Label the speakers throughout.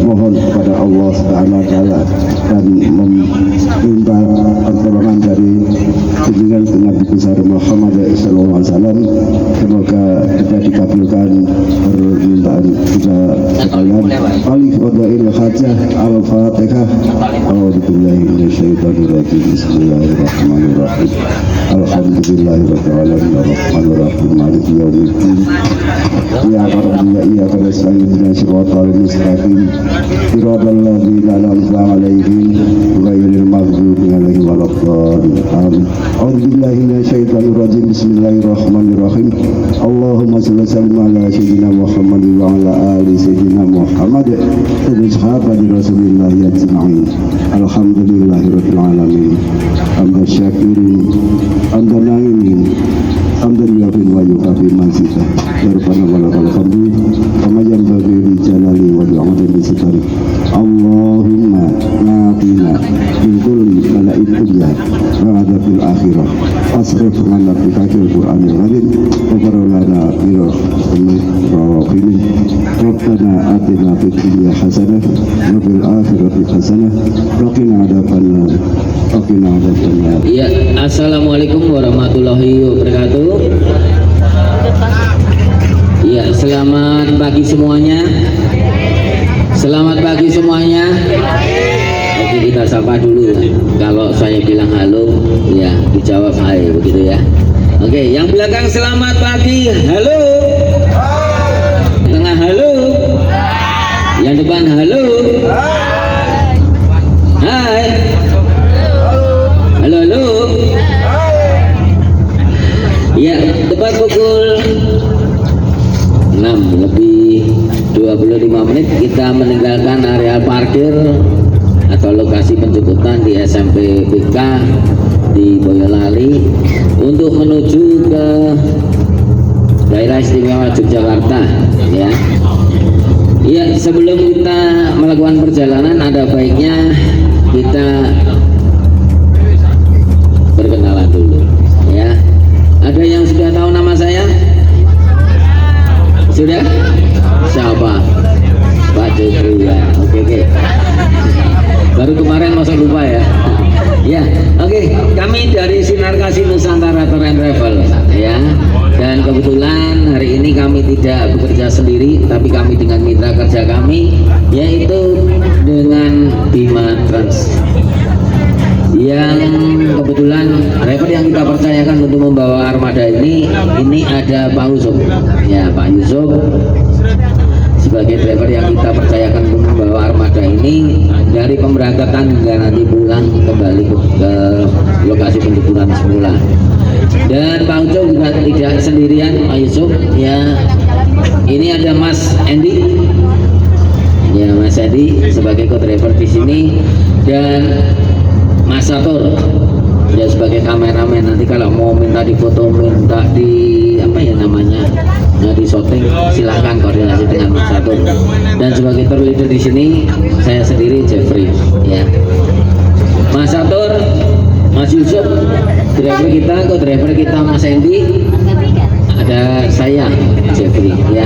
Speaker 1: mohon kepada Allah Subhanahu wa taala dan meminta pertolongan dari junjungan Nabi besar Muhammad sallallahu alaihi wasallam. Semoga kita dikabulkan permintaan kita sekalian. Alif wadail hajah al-fatihah. A'udzubillahi minasyaitonir rajim. Bismillahirrahmanirrahim. Alhamdulillahirabbil alamin arrahmanir rahim maliki yaumiddin. Iyyaka na'budu wa iyyaka nasta'in ihdinas siratal mustaqim siratal ladzina an'amta 'alaihim ghairil maghdubi 'alaihim waladdallin. Amin. A'udzubillahi minasyaitonir rajim. Bismillahirrahmanirrahim. Allahumma shalli wa sallim ala sayyidina Muhammad wa ala ali sayyidina Muhammad wa sahabati Rasulillah ajma'in. Alhamdulillahirabbil alamin. Hamdan syakirin, hamdan na'imin, hamdan yafin wa yukafi masjidah. Rabbana wa lakal hamdu kama yanbaghi li jalali wa li'azami sifati. Allahumma nafina min kulli bala'id dunya wa adzabil akhirah. Asrif lana bi fadlil Qur'anil azim wa barana bi rahmatil rahimin. Rabbana atina fid dunya hasanah wa fil akhirati hasanah wa qina adzabannar.
Speaker 2: Ya, assalamualaikum warahmatullahi wabarakatuh. Ya, selamat pagi semuanya. Selamat pagi semuanya. Oke, kita sapa dulu. Kalau saya bilang halo, ya dijawab hai, begitu ya. Oke, yang belakang selamat pagi, halo. Tengah halo. Yang depan halo. Hai. Halo, halo. Ya, tepat pukul 6 lebih 25 menit kita meninggalkan area parkir atau lokasi penjemputan di SMP BK di Boyolali untuk menuju ke Daerah Istimewa Yogyakarta ya. Ya, sebelum kita melakukan perjalanan ada baiknya kita berkenalan dulu ya. Ada yang sudah tahu nama saya? Sudah? Siapa? Pak Jeffrey ya. Oke. Baru kemarin masa lupa ya. Ya, oke. Kami dari Sinar Kasih Nusantara Tour and Travel ya. Dan kebetulan hari ini kami tidak bekerja sendiri, tapi kami dengan mitra kerja kami, yaitu dengan Bima Trans. Yang kebetulan driver yang kita percayakan untuk membawa armada ini ada Pak Yusuf ya. Pak Yusuf sebagai driver yang kita percayakan untuk membawa armada ini dari pemberangkatan hingga nanti pulang kembali ke lokasi penjemputan semula. Dan Pak Yusuf juga tidak sendirian, Pak Yusuf ya. Ini ada Mas Endi ya, Mas Endi sebagai co-driver di sini, dan Mas Satur ya sebagai kameramen. Nanti kalau mau minta difoto, minta di apa ya namanya, di syuting, silahkan koordinasi dengan Mas Satur. Dan sebagai tour leader di sini saya sendiri Jeffrey ya. Mas Satur, Mas Yusuf driver kita, co-driver kita Mas Endi, ada saya Jeffrey ya.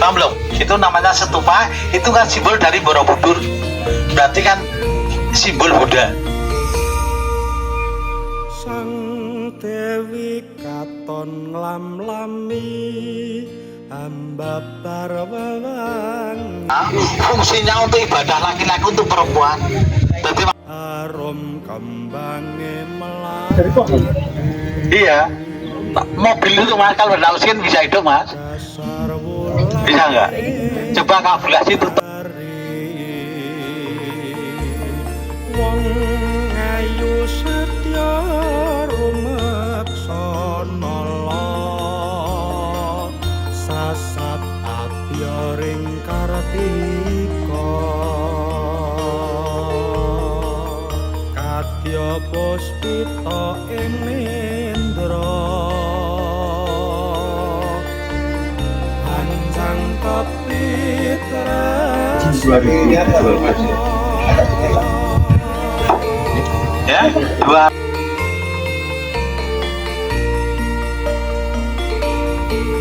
Speaker 3: Belum, itu namanya stupa, itu kan simbol dari Borobudur, berarti kan simbol Buddha.
Speaker 4: Sang Dewi katon nglam-lami ambabar wawang.
Speaker 3: Fungsinya untuk ibadah laki-laki, untuk perempuan. Berarti
Speaker 4: Arum kembange melang.
Speaker 3: iya, mobil itu mas kalau bernausin bisa hidup mas. Bisa nggak? Coba kalkulasi tutup.
Speaker 4: Wong ayu setya rumeksana sasat abyaring kartika kadya puspita ing nendra hanjang kapitra
Speaker 3: ya. Dua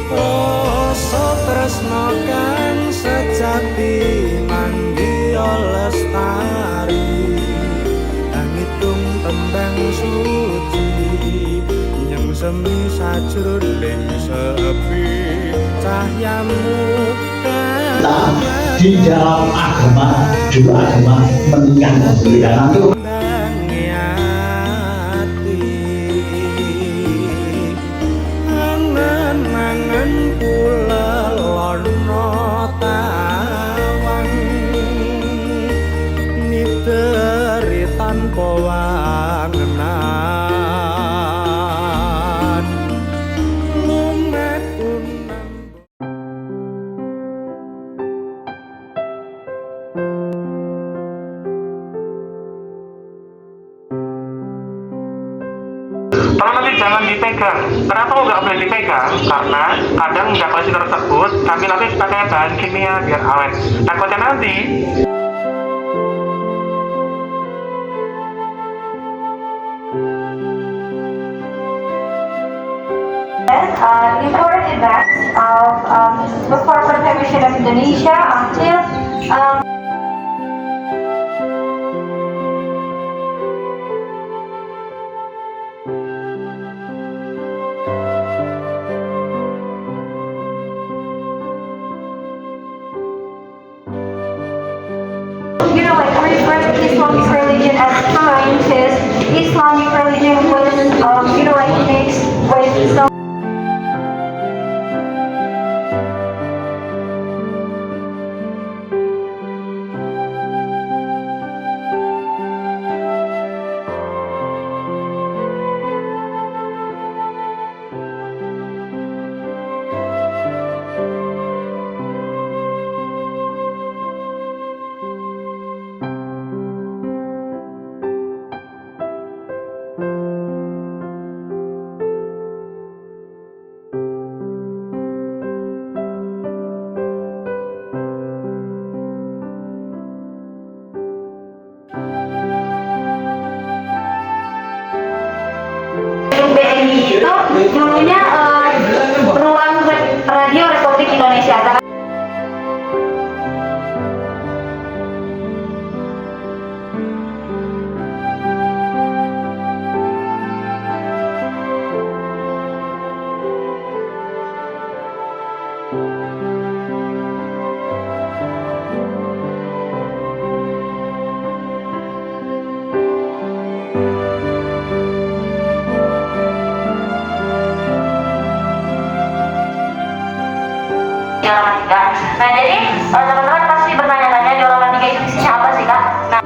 Speaker 4: Rasa tresno kang sejati manggiya lestari Ngitung tembang suci Nyeng semi sajroning sepi Cahyamu
Speaker 5: di dalam agama, dua agama menikah berbeda itu.
Speaker 4: Angen-angen kula lono tawang niteri tanpa wangenan lumeku
Speaker 6: Tolong nanti jangan dipegang. Kenapa kok nggak boleh dipegang? Karena kadang ejakulasi tersebut kami lapis pakai bahan kimia biar awet. Takutnya nanti
Speaker 7: important events of the Corporate Commission of Indonesia until like refer to Islamic religion as scientist. Islamic religion was like mixed with some. BNI itu dulunya Ruang Radio Republik Indonesia. Nah jadi teman-teman pasti bertanya-tanya di Olaman 3 itu isinya apa sih Kak? Nah,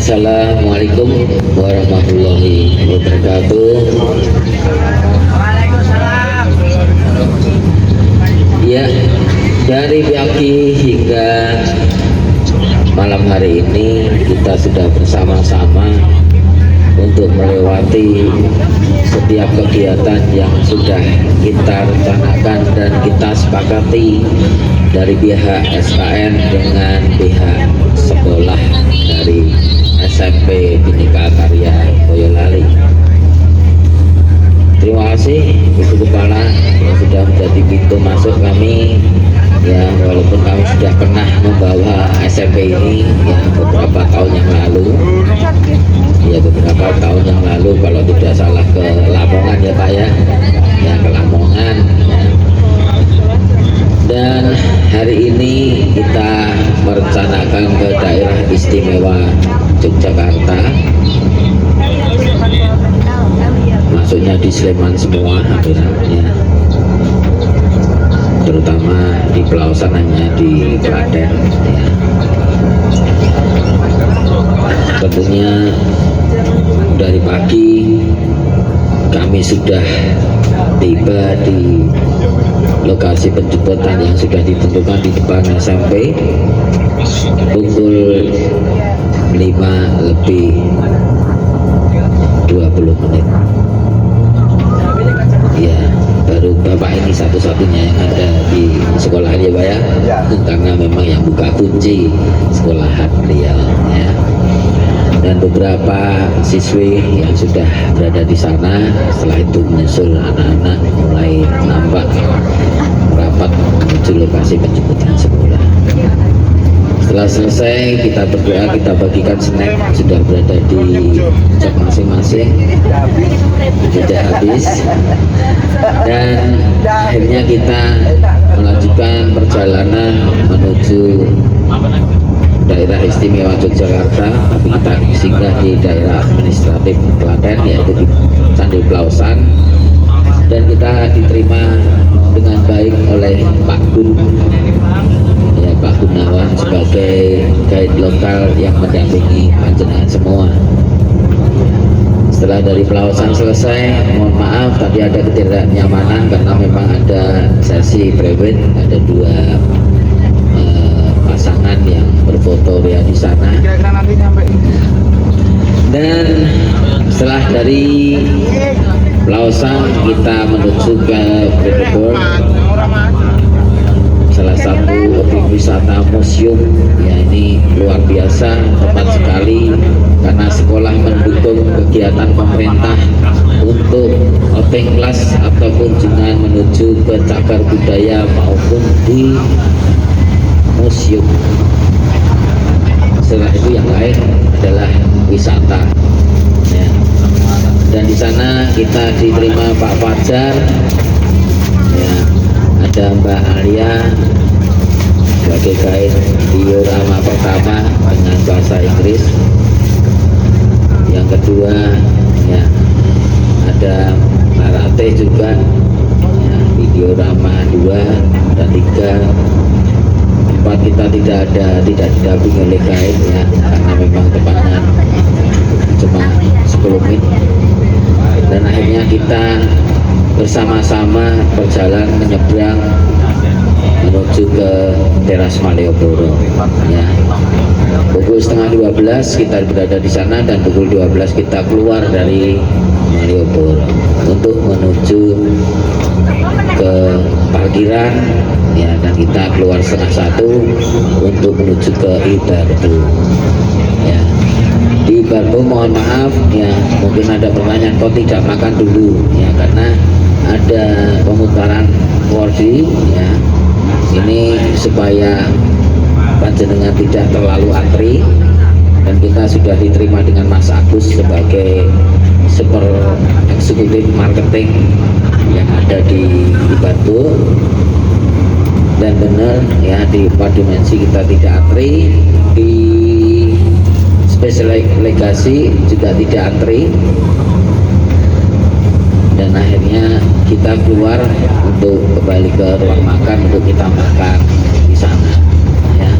Speaker 2: Assalamualaikum warahmatullahi wabarakatuh. Ya, dari pagi hingga malam hari ini kita sudah bersama-sama untuk melewati setiap kegiatan yang sudah kita rencanakan dan kita sepakati dari pihak SKN dengan pihak sekolah dari SMP Bhinneka Karya Boyolali. Terima kasih Ibu Kepala yang sudah menjadi pintu masuk kami, ya, walaupun kami sudah pernah membawa SMP ini ya beberapa tahun yang lalu, kalau tidak salah ke Lamongan ya Pak ya ke Lamongan ya. Dan hari ini kita merencanakan ke daerah istimewa Yogyakarta, maksudnya di Sleman semua hampirnya, terutama di Pelausan hanya di Klaten ya. Tentunya dari pagi kami sudah tiba di lokasi penjemputan yang sudah ditentukan di depan SMP pukul 5:20 ya. Baru Bapak ini satu-satunya yang ada di sekolahan ya Pak ya, karena memang yang buka kunci sekolahan beliau ya. Dan beberapa siswi yang sudah berada di sana, setelah itu menyusul anak-anak mulai nampak rapat menuju lokasi penjemputan sekolah. Setelah selesai kita berdoa, kita bagikan snack, sudah berada di jok masing-masing, sudah habis, dan akhirnya kita melanjutkan perjalanan menuju daerah istimewa Yogyakarta, tapi kita singgah di daerah administratif Klaten yaitu di Candi Pelausan, dan kita diterima dengan baik oleh Pak Gun ya, Pak Gunawan sebagai guide lokal yang mendampingi panjenengan semua. Setelah dari Pelausan selesai, mohon maaf tadi ada ketidaknyamanan karena memang ada sesi private, ada dua pasangan yang berfoto ya di sana. Dan setelah dari Pelausan kita menuju ke Brebes, salah satu objek wisata museum ya. Ini luar biasa, tepat sekali karena sekolah mendukung kegiatan pemerintah untuk outing class atau kunjungan menuju ke cagar budaya maupun di museum. Setelah itu yang lain adalah wisata ya. Dan di sana kita diterima Pak Fajar ya, ada Mbak Alia sebagai guide diorama pertama dengan bahasa Inggris, yang kedua ya ada Mbak Rate juga ya, diorama 2 dan 3. 4 kita tidak didampingi oleh guide ya, karena memang tempatnya cuma 10 menit. Dan akhirnya kita bersama-sama berjalan menyeberang menuju ke teras Malioboro ya. Pukul 11:30 kita berada di sana dan pukul 12 kita keluar dari Malioboro untuk menuju ke parkiran ya, dan kita keluar 12:30 untuk menuju ke Ibarbo ya. Di Ibarbo mohon maaf ya, mungkin ada pertanyaan kok tidak makan dulu ya, karena ada pemutaran 4D ya. Ini supaya panjenengan tidak terlalu antri, dan kita sudah diterima dengan Mas Agus sebagai super eksekutif marketing yang ada di Ibarbo. Dan benar ya, di 4 dimensi kita tidak antri, di special legasi juga tidak antri, dan akhirnya kita keluar untuk kembali ke ruang makan untuk kita makan di sana ya.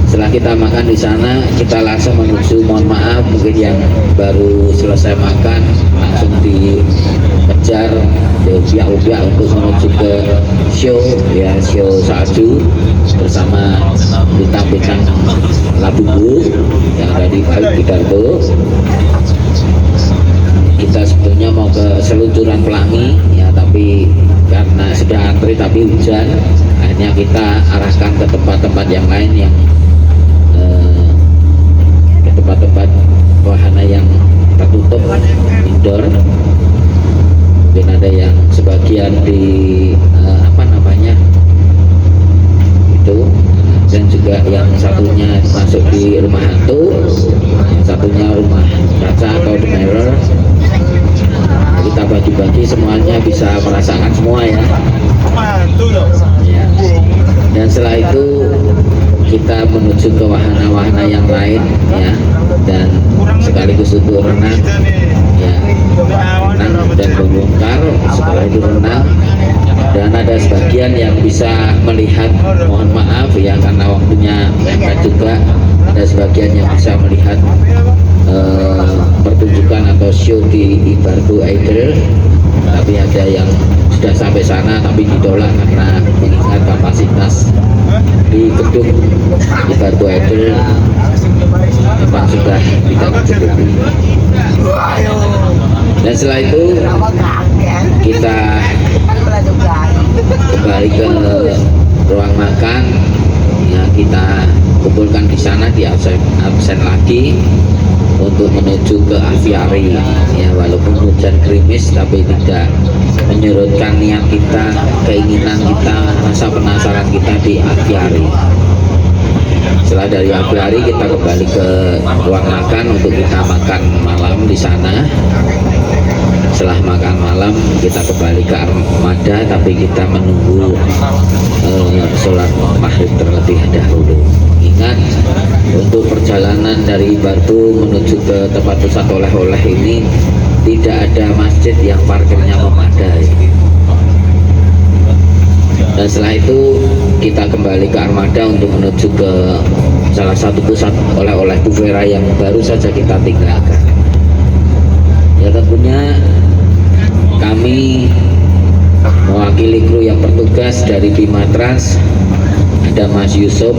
Speaker 2: Setelah kita makan di sana, kita langsung menuju, mohon maaf mungkin yang baru selesai makan langsung dikejar upiah-upiah untuk menuju ke show, ya show salju bersama bintang-bintang Labubu yang ada di Bidarto. Kita sebetulnya mau ke seluncuran pelangi ya, tapi karena sudah antri tapi hujan, akhirnya kita arahkan ke tempat-tempat yang lain, yang ke tempat-tempat wahana yang tertutup indoor. Mungkin ada yang sebagian di apa namanya itu, dan juga yang satunya masuk di rumah hantu, yang satunya rumah kaca atau The Mirror. Kita bagi-bagi semuanya bisa merasakan semua ya. Dan setelah itu kita menuju ke wahana-wahana yang lain ya, dan sekaligus untuk renang ya, renang dan membongkar. Setelah itu renang, dan ada sebagian yang bisa melihat, mohon maaf ya karena waktunya mepet juga, ada sebagian yang bisa melihat pertunjukan atau show di Bidarto Idol, tapi ada yang sudah sampai sana tapi ditolak karena mengingat kapasitas di gedung Bidarto Idol memang sudah tidak mencukupi. Dan setelah itu kita kembali ke ruang makan ya, kita kumpulkan di sana, di absen lagi untuk menuju ke aviari ya, walaupun hujan gerimis tapi tidak menyurutkan niat kita, keinginan kita, rasa penasaran kita di aviari. Setelah dari aviari kita kembali ke ruang makan untuk kita makan malam di sana. Setelah makan malam kita kembali ke armada, tapi kita menunggu sholat maghrib terlebih dahulu. Ingat, untuk perjalanan dari Batu menuju ke tempat pusat oleh-oleh ini tidak ada masjid yang parkirnya memadai. Dan setelah itu kita kembali ke armada untuk menuju ke salah satu pusat oleh-oleh Bufera yang baru saja kita tinggalkan. Ya tentunya kami mewakili kru yang bertugas dari Bima Trans, ada Mas Yusuf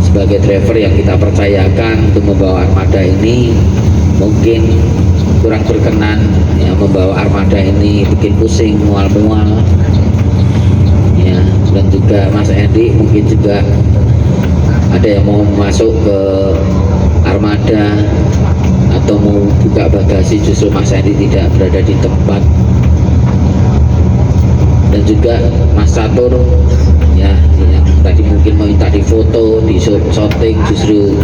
Speaker 2: sebagai driver yang kita percayakan untuk membawa armada ini. Mungkin kurang berkenan ya, membawa armada ini bikin pusing, mual-mual ya. Dan juga Mas Endi mungkin juga ada yang mau masuk ke armada atau mau buka bagasi, justru Mas Endi tidak berada di tempat. Dan juga Mas Catur ya, yang tadi mungkin mau minta difoto, di shooting, justru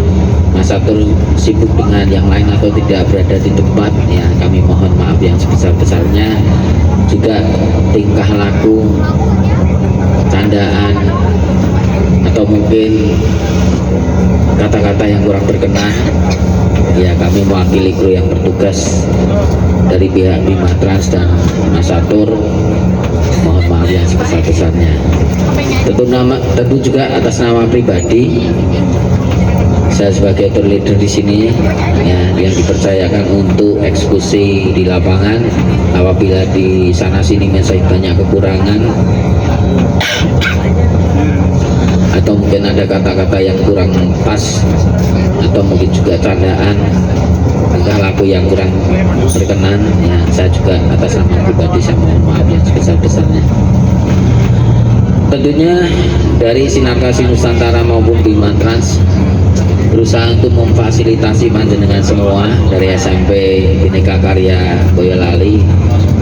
Speaker 2: Mas Catur sibuk dengan yang lain atau tidak berada di tempat ya, kami mohon maaf yang sebesar-besarnya. Juga tingkah laku, candaan, atau mungkin kata-kata yang kurang berkenan ya, kami mewakili kru yang bertugas dari pihak Bima Trans dan Mas Catur, mohon maaf yang sebesar-besarnya. Tentu juga atas nama pribadi, saya sebagai tour leader di sini ya, yang dipercayakan untuk eksekusi di lapangan. Apabila di sana sini masih banyak kekurangan atau mungkin ada kata-kata yang kurang pas, atau mungkin juga candaan, tingkah laku yang kurang berkenan ya, saya juga atas nama pribadi saya mohon maaf yang sebesar-besarnya. Tentunya dari Sinar Kasih Nusantara maupun Bima Trans berusaha untuk memfasilitasi panjenengan semua dari SMP Bhinneka Karya Boyolali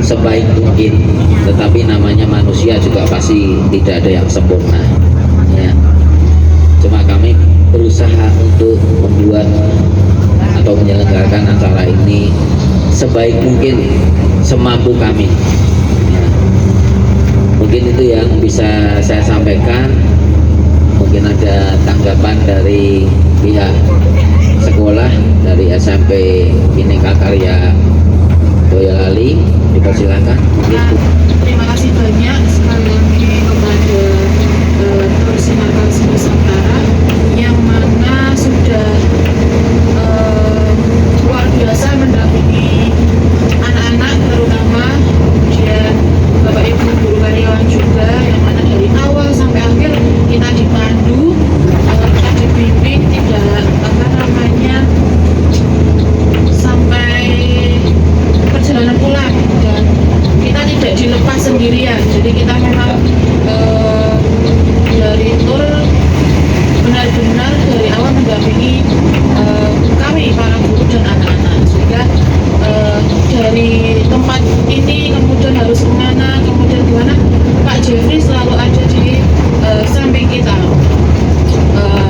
Speaker 2: sebaik mungkin, tetapi namanya manusia juga pasti tidak ada yang sempurna ya. Cuma kami berusaha untuk membuat atau menyelenggarakan acara ini sebaik mungkin, semampu kami ya. Mungkin itu yang bisa saya sampaikan. Mungkin ada tanggapan dari pihak sekolah, dari SMP Bhinneka Karya Boyolali, dipersilakan.
Speaker 8: Terima kasih banyak sekali lagi kepada Tur Sinar Kasih Nusantara yang mana benar-benar dari awal mendampingi kami para guru dan anak-anak, sehingga dari tempat ini kemudian harus kemana, kemudian gimana, Pak Jeffrey selalu ada di samping kita.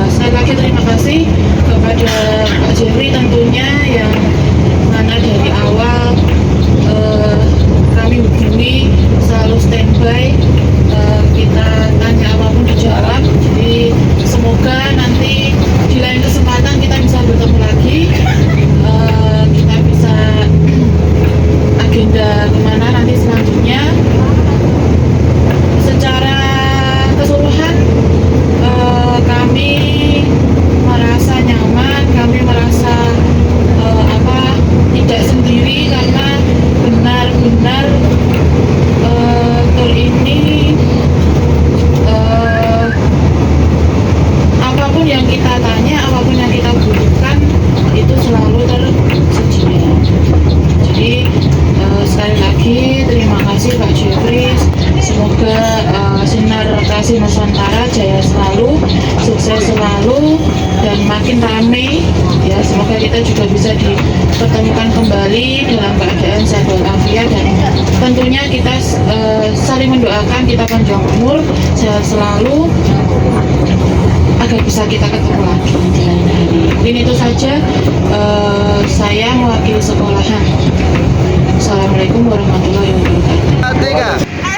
Speaker 8: Sekali lagi terima kasih kepada Pak Jeffrey tentunya, yang mana dari awal kami hubungi selalu standby, kita tanya apapun dijawab. Jadi semoga nanti di lain kesempatan kita bisa bertemu lagi, kita bisa agenda kemana nanti selanjutnya. Secara keseluruhan kami merasa nyaman, kami merasa tidak sendiri, karena benar-benar tour ini apapun yang kita tanya, apapun yang kita butuhkan itu selalu tersedia. Jadi sekali lagi terima kasih Pak Jeffrey. Semoga Sinar Kasih Nusantara jaya selalu, sukses selalu, dan makin ramai ya. Semoga kita juga bisa dipertemukan kembali dalam keadaan sehat walafiat, dan tentunya kita saling mendoakan kita panjang umur, sehat selalu, agar bisa kita ketemu lagi di lain hari. Mungkin itu saja saya mewakili sekolahan. Assalamualaikum warahmatullahi wabarakatuh.